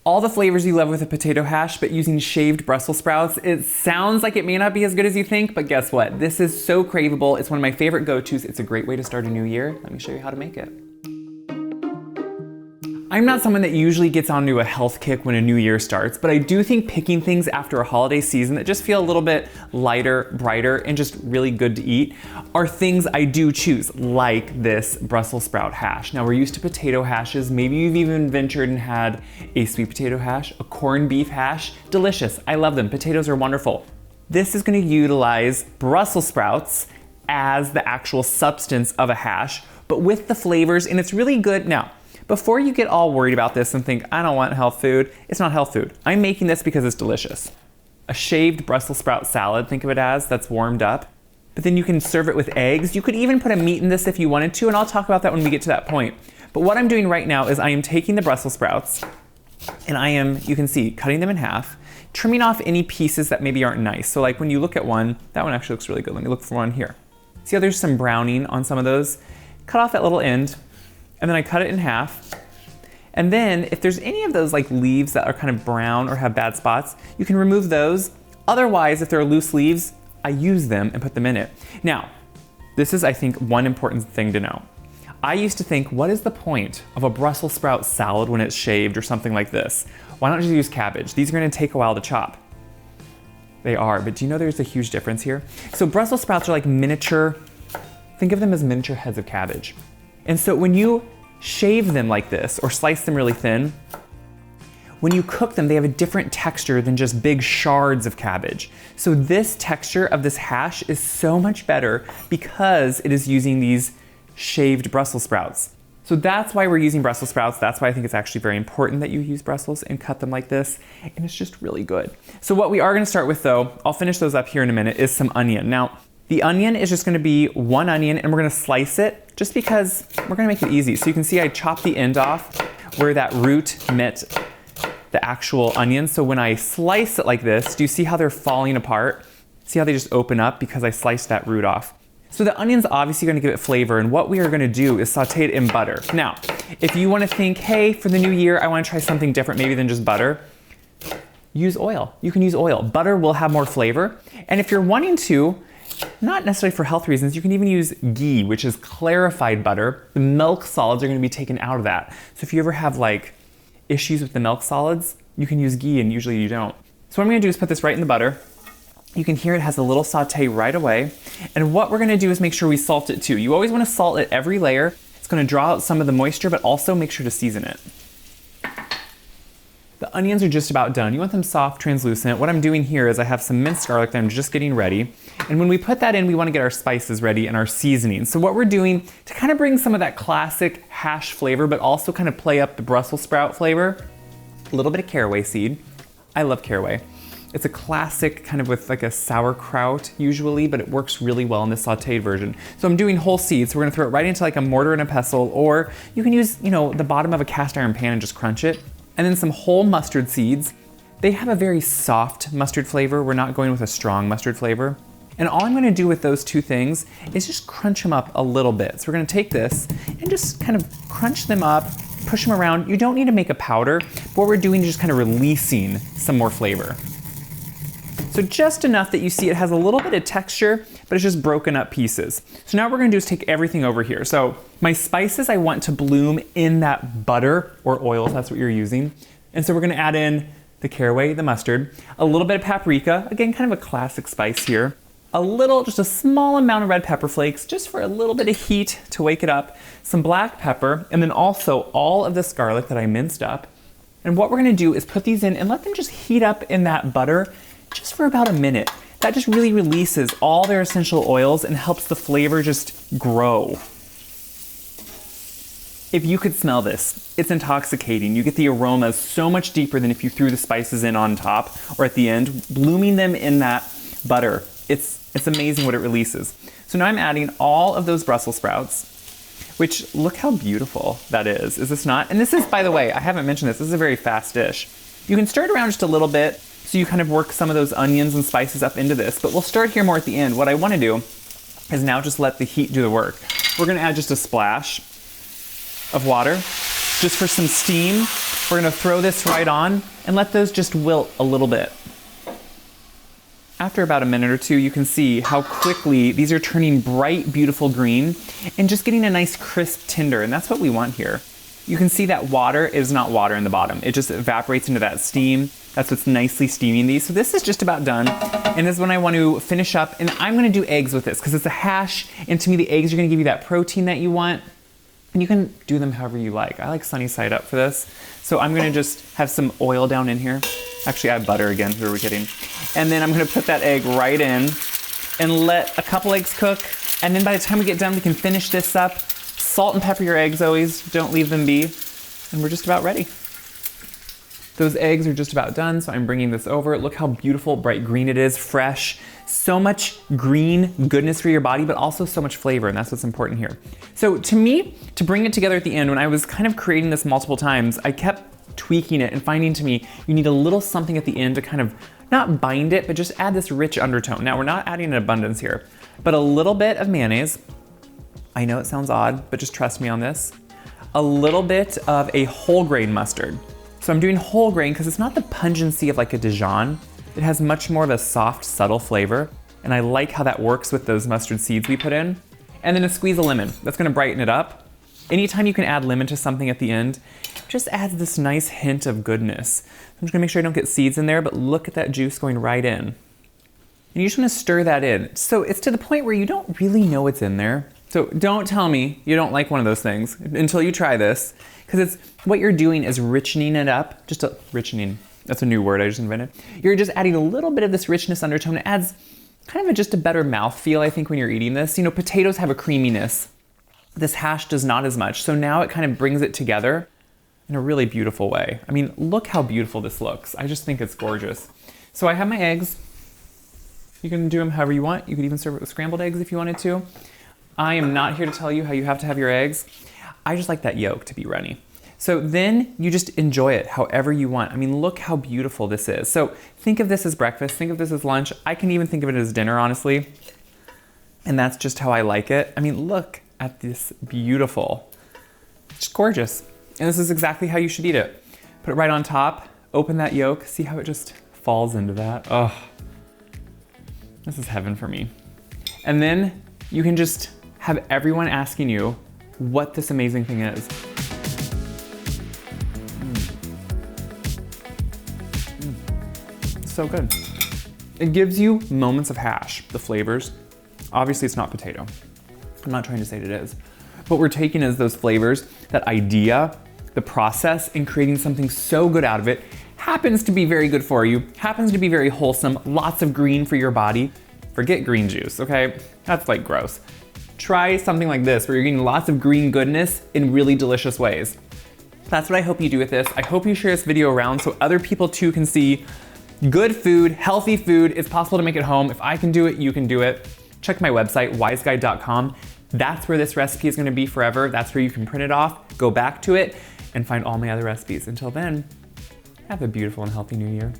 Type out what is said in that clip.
All the flavors you love with a potato hash, but using shaved Brussels sprouts. It sounds like it may not be as good as you think, but guess what? This is so craveable. It's one of my favorite go-tos. It's a great way to start a new year. Let me show you how to make it. I'm not someone that usually gets onto a health kick when a new year starts, but I do think picking things after a holiday season that just feel a little bit lighter, brighter, and just really good to eat are things I do choose, like this Brussels sprout hash. Now we're used to potato hashes. Maybe you've even ventured and had a sweet potato hash, a corned beef hash. Delicious, I love them. Potatoes are wonderful. This is gonna utilize Brussels sprouts as the actual substance of a hash, but with the flavors, and it's really good. Now, before you get all worried about this and think, I don't want health food, it's not health food. I'm making this because it's delicious. A shaved Brussels sprout salad, think of it as, that's warmed up. But then you can serve it with eggs. You could even put a meat in this if you wanted to, and I'll talk about that when we get to that point. But what I'm doing right now is I am taking the Brussels sprouts, and I am, you can see, cutting them in half, trimming off any pieces that maybe aren't nice. So like when you look at one, that one actually looks really good. Let me look for one here. See how there's some browning on some of those? Cut off that little end, and then I cut it in half. And then if there's any of those like leaves that are kind of brown or have bad spots, you can remove those. Otherwise, if there are loose leaves, I use them and put them in it. Now, this is, I think, one important thing to know. I used to think, what is the point of a Brussels sprout salad when it's shaved or something like this? Why not just use cabbage? These are gonna take a while to chop. They are, but do you know there's a huge difference here? So Brussels sprouts are like miniature, think of them as miniature heads of cabbage. And so when you shave them like this or slice them really thin, when you cook them, they have a different texture than just big shards of cabbage. So this texture of this hash is so much better because it is using these shaved Brussels sprouts. So that's why we're using Brussels sprouts. That's why I think it's actually very important that you use Brussels and cut them like this. And it's just really good. So what we are gonna start with though, I'll finish those up here in a minute, is some onion. Now, the onion is just gonna be one onion and we're gonna slice it just because we're gonna make it easy. So you can see I chopped the end off where that root met the actual onion. So when I slice it like this, do you see how they're falling apart? See how they just open up because I sliced that root off? So the onion's obviously gonna give it flavor, and what we are gonna do is saute it in butter. Now, if you wanna think, hey, for the new year, I wanna try something different maybe than just butter, use oil. You can use oil. Butter will have more flavor. And if you're wanting to, not necessarily for health reasons, you can even use ghee, which is clarified butter. The milk solids are gonna be taken out of that. So if you ever have like issues with the milk solids, you can use ghee and usually you don't. So what I'm gonna do is put this right in the butter. You can hear it has a little saute right away. And what we're gonna do is make sure we salt it too. You always wanna salt at every layer. It's gonna draw out some of the moisture, but also make sure to season it. The onions are just about done. You want them soft, translucent. What I'm doing here is I have some minced garlic that I'm just getting ready. And when we put that in, we want to get our spices ready and our seasonings. So what we're doing to kind of bring some of that classic hash flavor, but also kind of play up the Brussels sprout flavor, a little bit of caraway seed. I love caraway. It's a classic kind of with like a sauerkraut usually, but it works really well in this sauteed version. So I'm doing whole seeds. So we're gonna throw it right into like a mortar and a pestle, or you can use, the bottom of a cast iron pan and just crunch it. And then some whole mustard seeds. They have a very soft mustard flavor. We're not going with a strong mustard flavor. And all I'm gonna do with those two things is just crunch them up a little bit. So we're gonna take this and just kind of crunch them up, push them around. You don't need to make a powder. What we're doing is just kind of releasing some more flavor. So just enough that you see it has a little bit of texture, but it's just broken up pieces. So now what we're gonna do is take everything over here. So my spices I want to bloom in that butter or oil, if that's what you're using. And so we're gonna add in the caraway, the mustard, a little bit of paprika, again, kind of a classic spice here. Just a small amount of red pepper flakes, just for a little bit of heat to wake it up, some black pepper, and then also all of this garlic that I minced up. And what we're gonna do is put these in and let them just heat up in that butter just for about a minute. That just really releases all their essential oils and helps the flavor just grow. If you could smell this, it's intoxicating. You get the aromas so much deeper than if you threw the spices in on top or at the end, blooming them in that butter. It's amazing what it releases. So now I'm adding all of those Brussels sprouts, which look how beautiful that is this not? And this is, by the way, I haven't mentioned this is a very fast dish. You can stir it around just a little bit, so you kind of work some of those onions and spices up into this, but we'll start here more at the end. What I wanna do is now just let the heat do the work. We're gonna add just a splash of water, just for some steam. We're gonna throw this right on and let those just wilt a little bit. After about a minute or two, you can see how quickly these are turning bright, beautiful green and just getting a nice crisp tinder, and that's what we want here. You can see that water is not water in the bottom. It just evaporates into that steam. That's what's nicely steaming these. So this is just about done. And this is when I want to finish up, and I'm gonna do eggs with this because it's a hash, and to me the eggs are gonna give you that protein that you want. And you can do them however you like. I like sunny side up for this. So I'm gonna just have some oil down in here. Actually, I have butter again, who are we kidding? And then I'm gonna put that egg right in and let a couple eggs cook. And then by the time we get done, we can finish this up. Salt and pepper your eggs always, don't leave them be. And we're just about ready. Those eggs are just about done, so I'm bringing this over. Look how beautiful, bright green it is, fresh. So much green goodness for your body, but also so much flavor, and that's what's important here. So to me, to bring it together at the end, when I was kind of creating this multiple times, I kept tweaking it and finding to me, you need a little something at the end to kind of not bind it, but just add this rich undertone. Now we're not adding an abundance here, but a little bit of mayonnaise. I know it sounds odd, but just trust me on this. A little bit of a whole grain mustard. So I'm doing whole grain because it's not the pungency of like a Dijon. It has much more of a soft, subtle flavor. And I like how that works with those mustard seeds we put in. And then a squeeze of lemon. That's gonna brighten it up. Anytime you can add lemon to something at the end, it just adds this nice hint of goodness. I'm just gonna make sure I don't get seeds in there, but look at that juice going right in. And you just wanna stir that in. So it's to the point where you don't really know what's in there. So don't tell me you don't like one of those things until you try this, because it's what you're doing is richening it up. Richening, that's a new word I just invented. You're just adding a little bit of this richness undertone. It adds kind of just a better mouthfeel, I think, when you're eating this. You know, potatoes have a creaminess. This hash does not as much. So now it kind of brings it together in a really beautiful way. I mean, look how beautiful this looks. I just think it's gorgeous. So I have my eggs. You can do them however you want. You could even serve it with scrambled eggs if you wanted to. I am not here to tell you how you have to have your eggs. I just like that yolk to be runny. So then you just enjoy it however you want. I mean, look how beautiful this is. So think of this as breakfast, think of this as lunch. I can even think of it as dinner, honestly. And that's just how I like it. I mean, look at this beautiful, it's gorgeous. And this is exactly how you should eat it. Put it right on top, open that yolk, see how it just falls into that. Oh, this is heaven for me. And then you can just have everyone asking you what this amazing thing is. It's so good. It gives you moments of hash, the flavors. Obviously it's not potato. I'm not trying to say it is. What we're taking is those flavors, that idea, the process, and creating something so good out of it. Happens to be very good for you, happens to be very wholesome, lots of green for your body. Forget green juice, okay? That's like gross. Try something like this where you're getting lots of green goodness in really delicious ways. That's what I hope you do with this. I hope you share this video around so other people too can see good food, healthy food. It's possible to make it home. If I can do it, you can do it. Check my website, wyseguide.com. That's where this recipe is gonna be forever. That's where you can print it off, go back to it, and find all my other recipes. Until then, have a beautiful and healthy new year.